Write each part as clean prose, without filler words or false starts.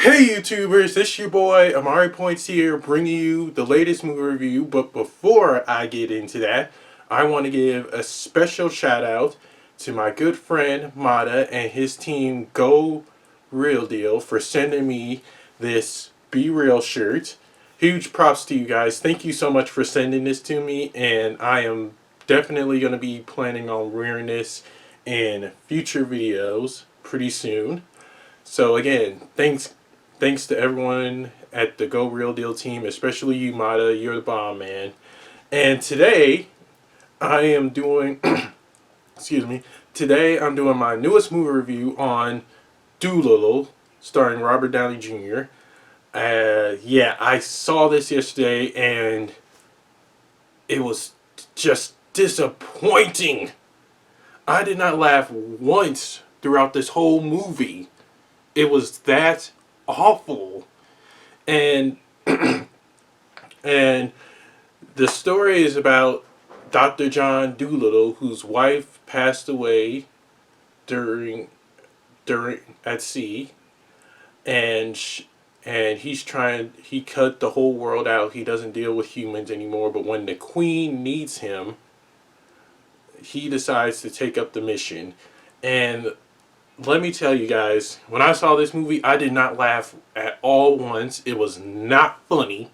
Hey YouTubers, this your boy Amari Points here, bringing you the latest movie review. But before I get into that, I want to give a special shout out to my good friend Mata and his team Go Real Deal for sending me this Be Real shirt. Huge props to you guys. Thank you so much for sending this to me, and I am definitely going to be planning on wearing this in future videos pretty soon. So again, thanks to everyone at the Go Real Deal team, especially you, Mata. You're the bomb, man. And today, I am doing, excuse me, today I'm doing my newest movie review on Dolittle, starring Robert Downey Jr. Yeah, I saw this yesterday, and it was just disappointing. I did not laugh once throughout this whole movie. It was that awful. And and the story is about Dr. John Dolittle, whose wife passed away during at sea, and he cut the whole world out. He doesn't deal with humans anymore. But when the Queen needs him, he decides to take up the mission. And let me tell you guys, when I saw this movie, I did not laugh at all once. It was not funny.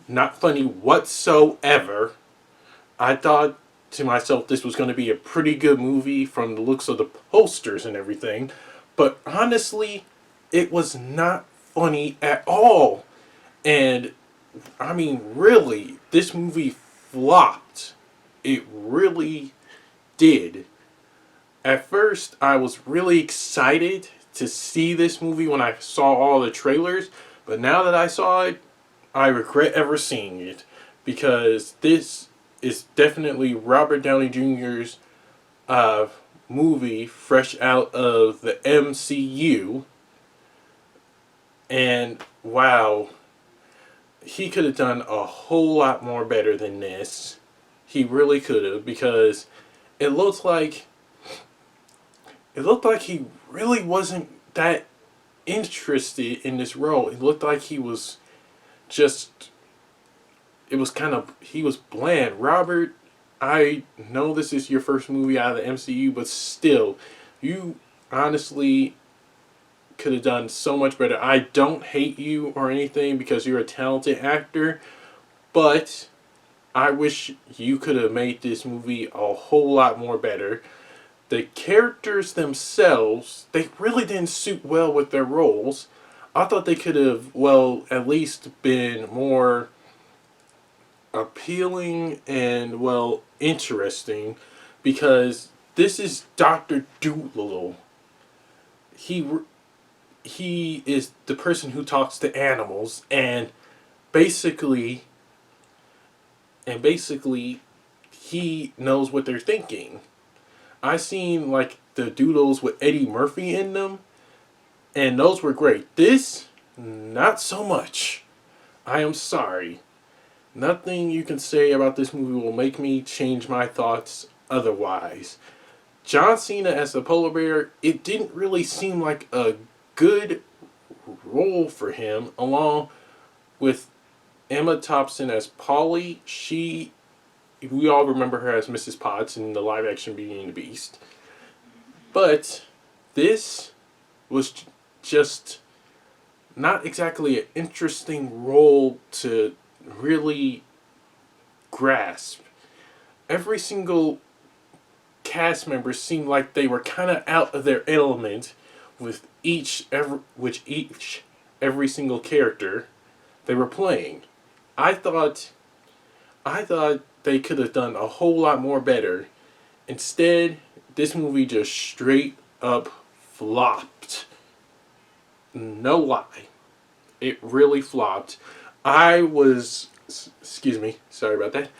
Not funny whatsoever. I thought to myself this was going to be a pretty good movie from the looks of the posters and everything. But honestly, it was not funny at all. And, I mean, really, this movie flopped. It really did. At first, I was really excited to see this movie when I saw all the trailers. But now that I saw it, I regret ever seeing it, because this is definitely Robert Downey Jr.'s movie fresh out of the MCU. And wow, he could have done a whole lot more better than this. He really could have, because it looked like he really wasn't that interested in this role. It looked like he was just, he was bland. Robert, I know this is your first movie out of the MCU, but still, you honestly could have done so much better. I don't hate you or anything, because you're a talented actor, but I wish you could have made this movie a whole lot more better. The characters themselves, they really didn't suit well with their roles. I thought they could have, well, at least been more appealing and, well, interesting, because this is Dr. Dolittle. He is the person who talks to animals, and basically he knows what they're thinking. I seen like the doodles with Eddie Murphy in them, and those were great. This, not so much. I am sorry. Nothing you can say about this movie will make me change my thoughts otherwise. John Cena as the polar bear, it didn't really seem like a good role for him, along with Emma Thompson as Polly. We all remember her as Mrs. Potts in the live action Beauty and the Beast. But this was just not exactly an interesting role to really grasp. Every single cast member seemed like they were kind of out of their element with every single character they were playing. I thought they could have done a whole lot more better. Instead, this movie just straight up flopped. No lie. It really flopped. Excuse me, sorry about that.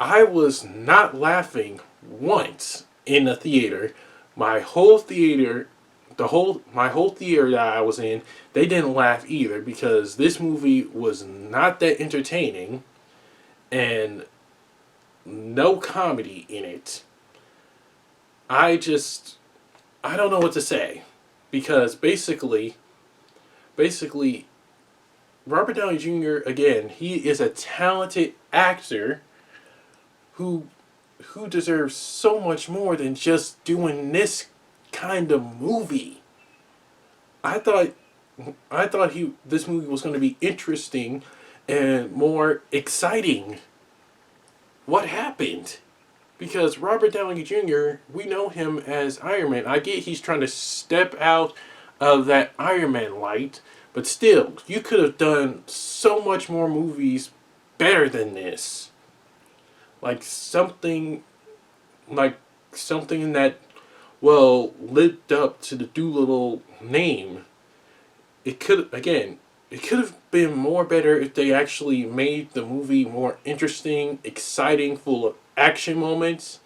I was not laughing once in the theater. My whole theater that I was in, they didn't laugh either, because this movie was not that entertaining, and no comedy in it. I don't know what to say, because basically basically, Robert Downey Jr., again, he is a talented actor who deserves so much more than just doing this kind of movie. I thought this movie was going to be interesting and more exciting. What happened? Because Robert Downey Jr., we know him as Iron Man. I get he's trying to step out of that Iron Man light, but still, you could have done so much more movies better than this. Like something, like something that, well, lived up to the Dolittle name. It could, again, it could have been more better if they actually made the movie more interesting, exciting, full of action moments,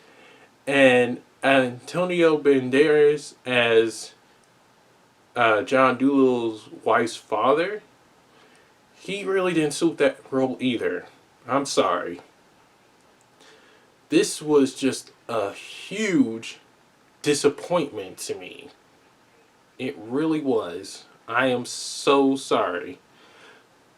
and Antonio Banderas as John Doolittle's wife's father. He really didn't suit that role either. I'm sorry. This was just a huge disappointment to me. It really was. I am so sorry.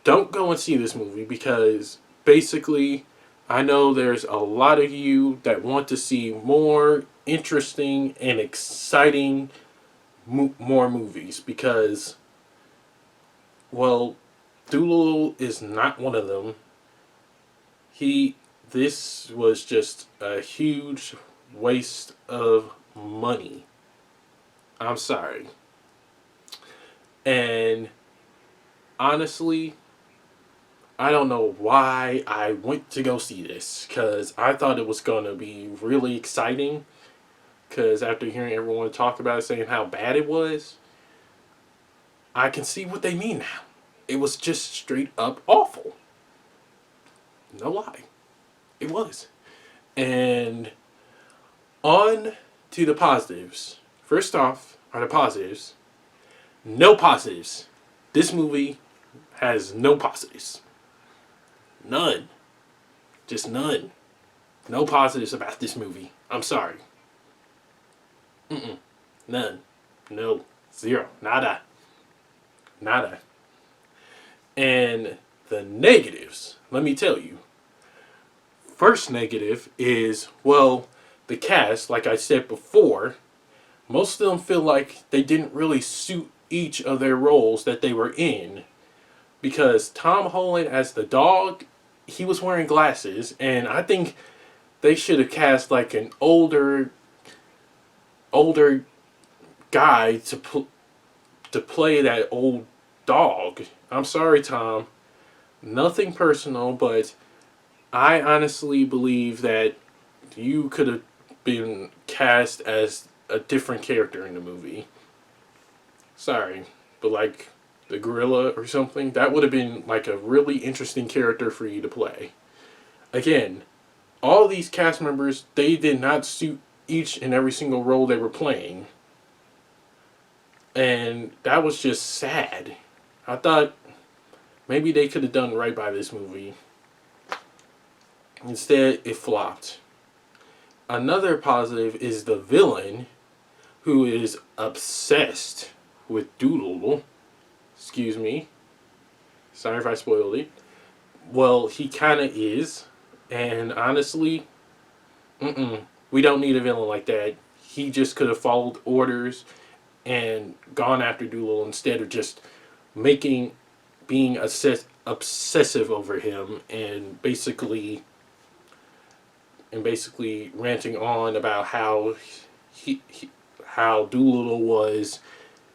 Don't go and see this movie because basically I know there's a lot of you that want to see more interesting and exciting more movies because, well, Dolittle is not one of them. This was just a huge waste of money. I'm sorry. And honestly, I don't know why I went to go see this because I thought it was going to be really exciting. Because after hearing everyone talk about it, saying how bad it was, I can see what they mean now. It was just straight up awful. No lie. It was. And on to the positives. First off are the positives. No positives. This movie has no positives. None. Just none. No positives about this movie. I'm sorry. None. No. Zero. Nada. Nada. And the negatives, let me tell you. First negative is, well, the cast, like I said before, most of them feel like they didn't really suit each of their roles that they were in. Because Tom Holland as the dog, he was wearing glasses, and I think they should have cast like an older guy to play that old dog. I'm sorry, Tom. Nothing personal, but I honestly believe that you could have been cast as a different character in the movie. Sorry, but like the gorilla or something, that would have been like a really interesting character for you to play. Again, all these cast members, they did not suit each and every single role they were playing. And that was just sad. I thought maybe they could have done right by this movie. Instead, it flopped. Another positive is the villain, who is obsessed with Dolittle. Excuse me. Sorry if I spoiled it. Well, he kind of is. And honestly, we don't need a villain like that. He just could have followed orders and gone after Dolittle instead of just being obsessive over him and basically ranting on about how how Dolittle was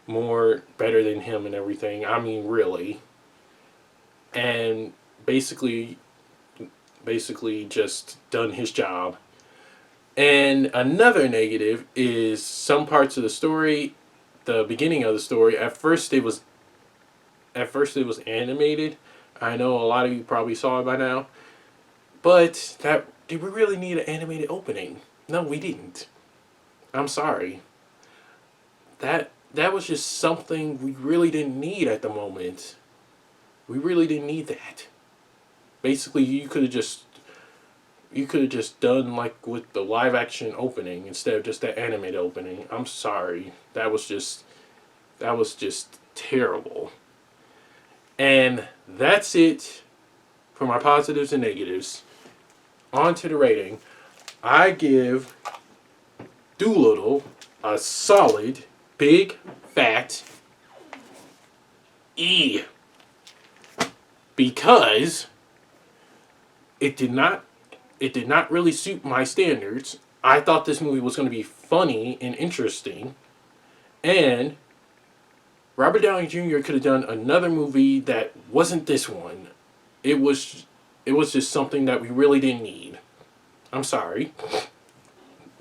more better than him and everything. I mean, really. And basically just done his job. And another negative is some parts of the story, the beginning of the story, at first it was animated. I know a lot of you probably saw it by now. But did we really need an animated opening? No, we didn't. I'm sorry. That was just something we really didn't need at the moment. We really didn't need that. Basically, you could have just done like with the live action opening instead of just that animated opening. I'm sorry. That was just terrible. And that's it for my positives and negatives. On to the rating. I give Dolittle a solid, big, fat E. Because it did not really suit my standards. I thought this movie was going to be funny and interesting. And Robert Downey Jr. could have done another movie that wasn't this one. It was just something that we really didn't need. I'm sorry.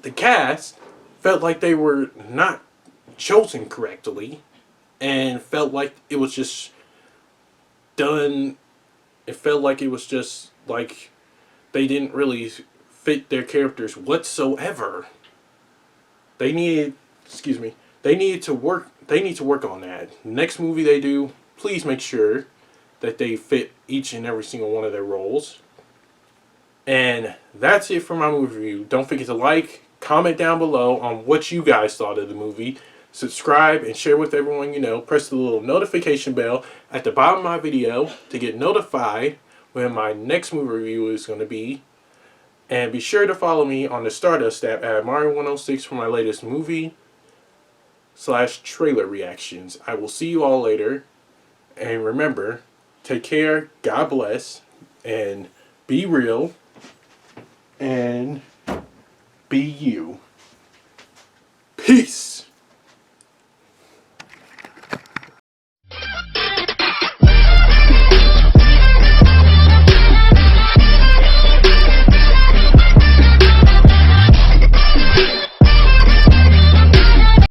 The cast felt like they were not chosen correctly and felt like it was just done. It felt like it was just like they didn't really fit their characters whatsoever. They needed, excuse me, they needed to work. They need to work on that. Next movie they do, please make sure that they fit each and every single one of their roles. And that's it for my movie review. Don't forget to like, comment down below on what you guys thought of the movie. Subscribe and share with everyone you know. Press the little notification bell at the bottom of my video to get notified when my next movie review is going to be. And be sure to follow me on the Stardust app at Mario106 for my latest movie / trailer reactions. I will see you all later. And remember, take care, God bless, and be real. And